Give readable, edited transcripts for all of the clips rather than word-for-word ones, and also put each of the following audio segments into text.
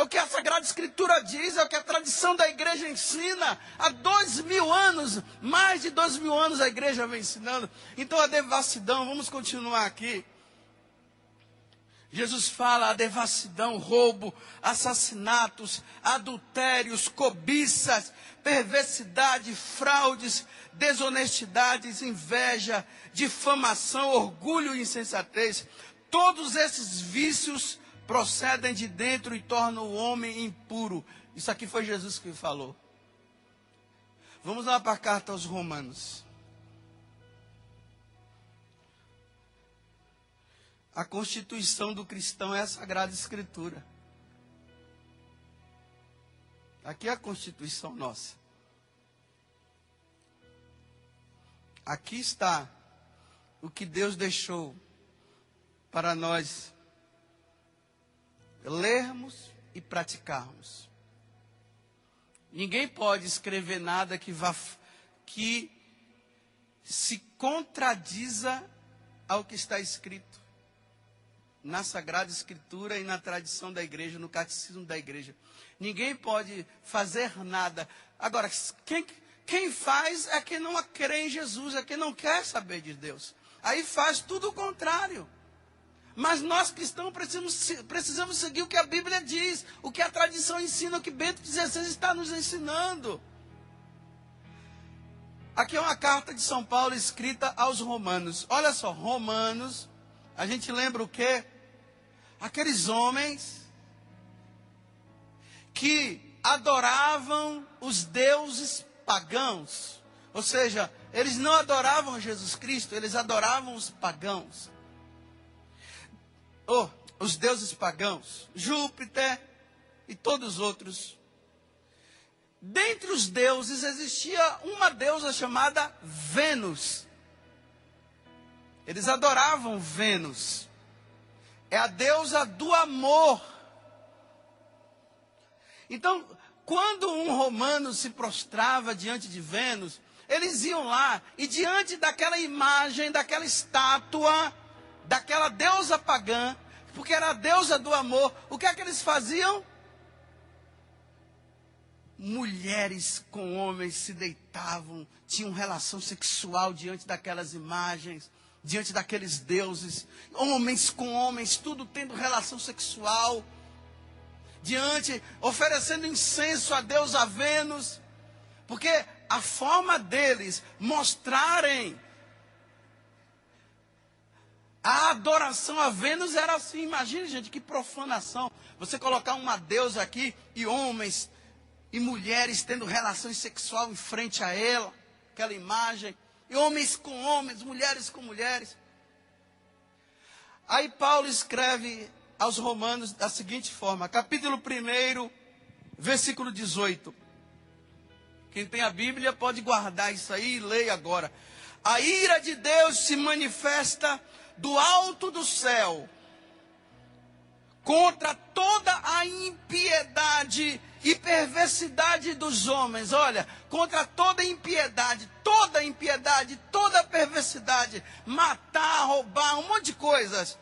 o que a Sagrada Escritura diz, é o que a tradição da igreja ensina. Há 2000 anos, mais de 2000 anos a igreja vem ensinando. Então a devassidão, vamos continuar aqui. Jesus fala a devassidão, roubo, assassinatos, adultérios, cobiças, perversidade, fraudes, desonestidades, inveja, difamação, orgulho e insensatez. Todos esses vícios procedem de dentro e tornam o homem impuro. Isso aqui foi Jesus que falou. Vamos lá para a carta aos Romanos. A constituição do cristão é a Sagrada Escritura. Aqui é a constituição nossa. Aqui está o que Deus deixou para nós lermos e praticarmos. Ninguém pode escrever nada que se contradiza ao que está escrito na Sagrada Escritura e na tradição da igreja, no catecismo da igreja. Ninguém pode fazer nada. Agora, quem faz é quem não crê em Jesus, é quem não quer saber de Deus. Aí faz tudo o contrário. Mas nós cristãos precisamos seguir o que a Bíblia diz, o que a tradição ensina, o que Bento XVI está nos ensinando. Aqui é uma carta de São Paulo escrita aos Romanos. Olha só, Romanos, a gente lembra o quê? Aqueles homens que adoravam os deuses pagãos. Ou seja, eles não adoravam Jesus Cristo, eles adoravam os pagãos. Os deuses pagãos, Júpiter e todos os outros. Dentre os deuses existia uma deusa chamada Vênus. Eles adoravam Vênus. É a deusa do amor. Então, quando um romano se prostrava diante de Vênus, eles iam lá e diante daquela imagem, daquela estátua, daquela deusa pagã, porque era a deusa do amor, o que é que eles faziam? Mulheres com homens se deitavam, tinham relação sexual diante daquelas imagens, diante daqueles deuses, homens com homens, tudo tendo relação sexual, oferecendo incenso a deusa Vênus, porque a forma deles mostrarem a adoração a Vênus era assim. Imagine, gente, que profanação. Você colocar uma deusa aqui e homens e mulheres tendo relações sexuais em frente a ela, aquela imagem. E homens com homens, mulheres com mulheres. Aí Paulo escreve aos Romanos da seguinte forma, capítulo 1, versículo 18. Quem tem a Bíblia pode guardar isso aí e leia agora. A ira de Deus se manifesta do alto do céu contra toda a impiedade e perversidade dos homens. Olha, contra toda impiedade, toda perversidade, matar, roubar, um monte de coisas,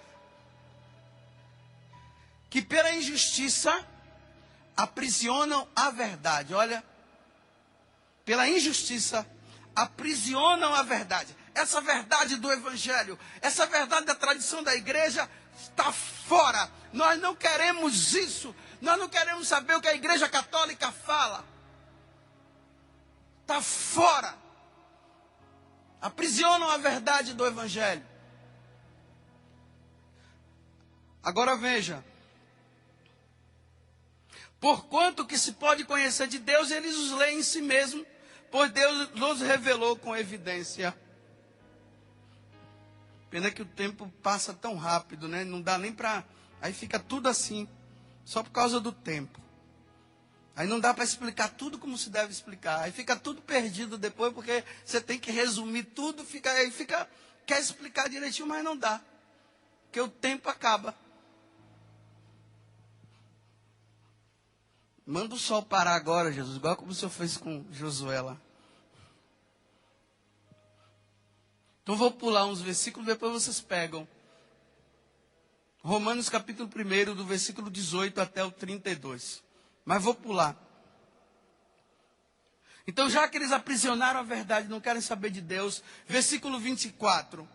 que pela injustiça aprisionam a verdade. Olha, pela injustiça aprisionam a verdade. Essa verdade do Evangelho, essa verdade da tradição da igreja está fora. Nós não queremos isso. Nós não queremos saber o que a Igreja Católica fala. Está fora. Aprisionam a verdade do Evangelho. Agora veja. Porquanto que se pode conhecer de Deus, eles os leem em si mesmo, pois Deus nos revelou com evidência. Pena que o tempo passa tão rápido, né? Não dá nem para... Aí fica tudo assim, só por causa do tempo. Aí não dá para explicar tudo como se deve explicar. Aí fica tudo perdido depois, porque você tem que resumir tudo. Quer explicar direitinho, mas não dá. Porque o tempo acaba. Manda o sol parar agora, Jesus, igual como o Senhor fez com Josué lá. Então vou pular uns versículos, depois vocês pegam. Romanos capítulo 1, do versículo 18 até o 32. Mas vou pular. Então, já que eles aprisionaram a verdade, não querem saber de Deus, versículo 24.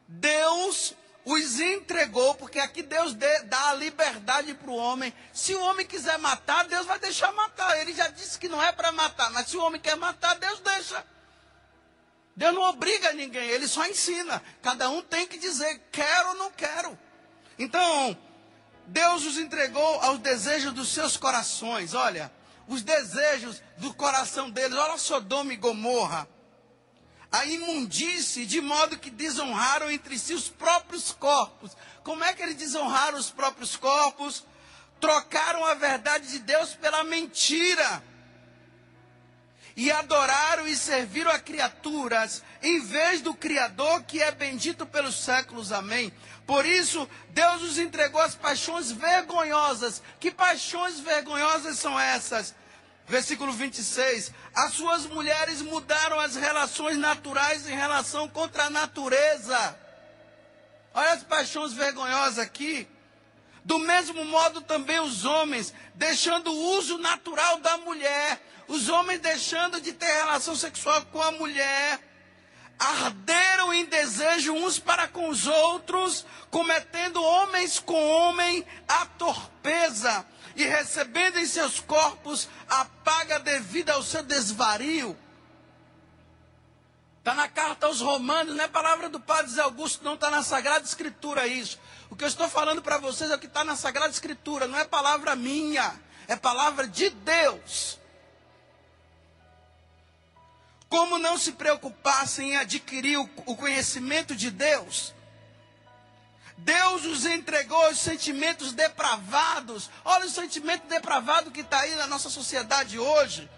Deus os entregou, porque aqui Deus dá a liberdade para o homem. Se o homem quiser matar, Deus vai deixar matar. Ele já disse que não é para matar, mas se o homem quer matar, Deus deixa. Deus não obriga ninguém, Ele só ensina. Cada um tem que dizer, quero ou não quero. Então, Deus os entregou aos desejos dos seus corações. Olha, os desejos do coração deles. Olha Sodoma e Gomorra. A imundície, de modo que desonraram entre si os próprios corpos. Como é que eles desonraram os próprios corpos? Trocaram a verdade de Deus pela mentira. E adoraram e serviram a criaturas, em vez do Criador, que é bendito pelos séculos. Amém. Por isso, Deus os entregou às paixões vergonhosas. Que paixões vergonhosas são essas? Versículo 26. As suas mulheres mudaram as relações naturais em relação contra a natureza. Olha as paixões vergonhosas aqui. Do mesmo modo também os homens, deixando o uso natural da mulher. Os homens deixando de ter relação sexual com a mulher. Arderam em desejo uns para com os outros, cometendo homens com homem a torpeza. E recebendo em seus corpos a paga devida ao seu desvario. Está na carta aos Romanos, não é palavra do Padre Zé Augusto, não, está na Sagrada Escritura isso. O que eu estou falando para vocês é o que está na Sagrada Escritura, não é palavra minha, é palavra de Deus. Como não se preocupassem em adquirir o conhecimento de Deus? Deus os entregou aos sentimentos depravados. Olha o sentimento depravado que está aí na nossa sociedade hoje.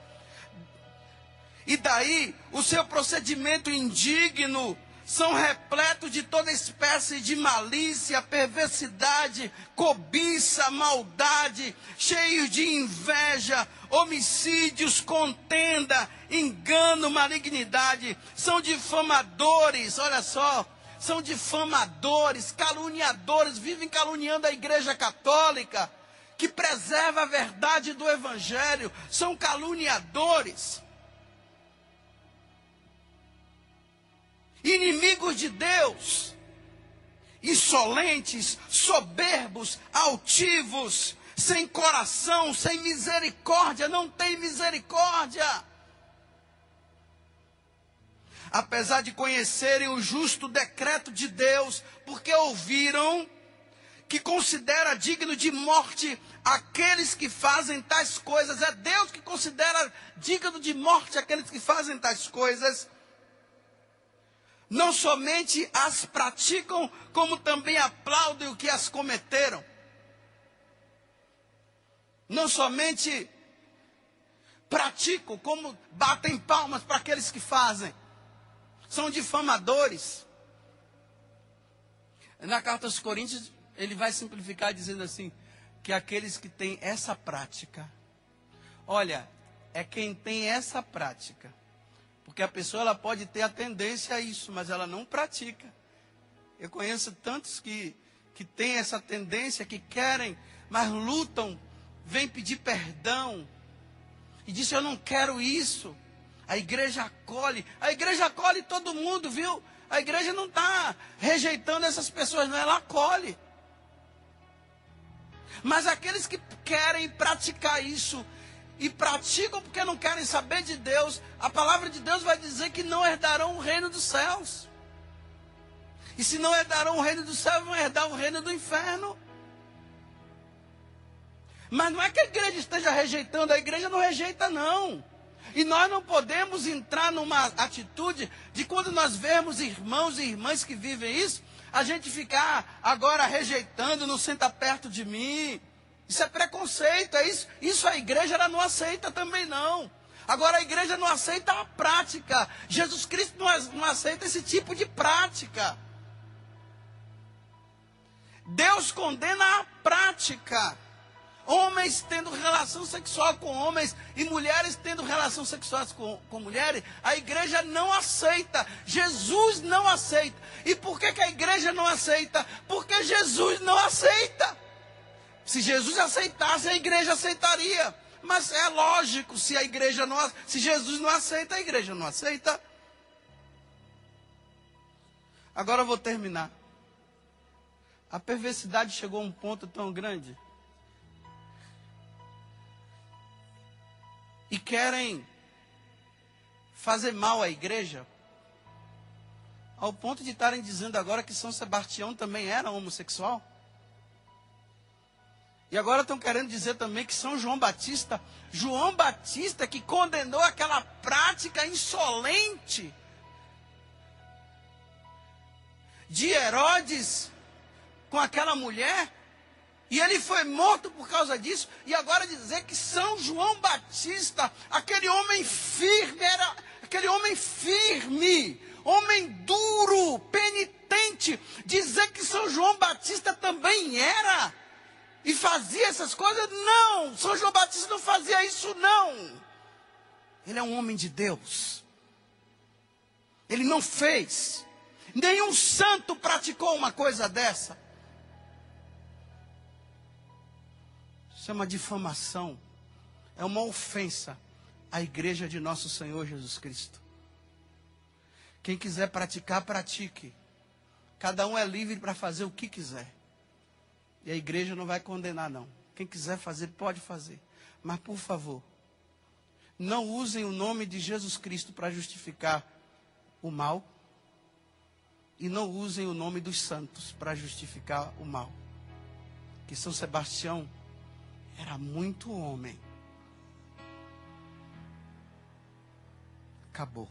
E daí, o seu procedimento indigno são repletos de toda espécie de malícia, perversidade, cobiça, maldade, cheios de inveja, homicídios, contenda, engano, malignidade. São difamadores, olha só. São difamadores, caluniadores, vivem caluniando a Igreja Católica, que preserva a verdade do Evangelho. São caluniadores. Inimigos de Deus. Insolentes, soberbos, altivos, sem coração, sem misericórdia, não tem misericórdia. Apesar de conhecerem o justo decreto de Deus, porque ouviram que considera digno de morte aqueles que fazem tais coisas. É Deus que considera digno de morte aqueles que fazem tais coisas. Não somente as praticam, como também aplaudem o que as cometeram. Não somente praticam, como batem palmas para aqueles que fazem. São difamadores. Na carta aos Coríntios, ele vai simplificar dizendo assim, que aqueles que têm essa prática, olha, é quem tem essa prática, porque a pessoa ela pode ter a tendência a isso, mas ela não pratica. Eu conheço tantos que têm essa tendência, que querem, mas lutam, vêm pedir perdão, e dizem, eu não quero isso. A igreja acolhe todo mundo, viu? A igreja não está rejeitando essas pessoas, não, ela acolhe. Mas aqueles que querem praticar isso, e praticam porque não querem saber de Deus, a palavra de Deus vai dizer que não herdarão o reino dos céus. E se não herdarão o reino dos céus, vão herdar o reino do inferno. Mas não é que a igreja esteja rejeitando, a igreja não rejeita não. E nós não podemos entrar numa atitude de quando nós vemos irmãos e irmãs que vivem isso, a gente ficar agora rejeitando, não senta perto de mim. Isso é preconceito, é isso. Isso a igreja ela não aceita também não. Agora a igreja não aceita a prática. Jesus Cristo não aceita esse tipo de prática. Deus condena a prática. homens tendo relação sexual com homens e mulheres tendo relação sexual com mulheres, a igreja não aceita. Jesus não aceita. E por que a igreja não aceita? Porque Jesus não aceita. Se Jesus aceitasse, a igreja aceitaria. Mas é lógico, se Jesus não aceita, a igreja não aceita. Agora eu vou terminar. A perversidade chegou a um ponto tão grande e querem fazer mal à igreja, ao ponto de estarem dizendo agora que São Sebastião também era homossexual. E agora estão querendo dizer também que São João Batista que condenou aquela prática insolente de Herodes com aquela mulher, e ele foi morto por causa disso, e agora dizer que São João Batista, aquele homem firme, era aquele homem firme, homem duro, penitente, dizer que São João Batista também era, e fazia essas coisas? Não, São João Batista não fazia isso não. Ele é um homem de Deus. Ele não fez. Nenhum santo praticou uma coisa dessa. Isso é uma difamação. É uma ofensa à igreja de nosso Senhor Jesus Cristo. Quem quiser praticar, pratique. Cada um é livre para fazer o que quiser. E a igreja não vai condenar, não. Quem quiser fazer, pode fazer. Mas, por favor, não usem o nome de Jesus Cristo para justificar o mal. E não usem o nome dos santos para justificar o mal. Que São Sebastião era muito homem. Acabou.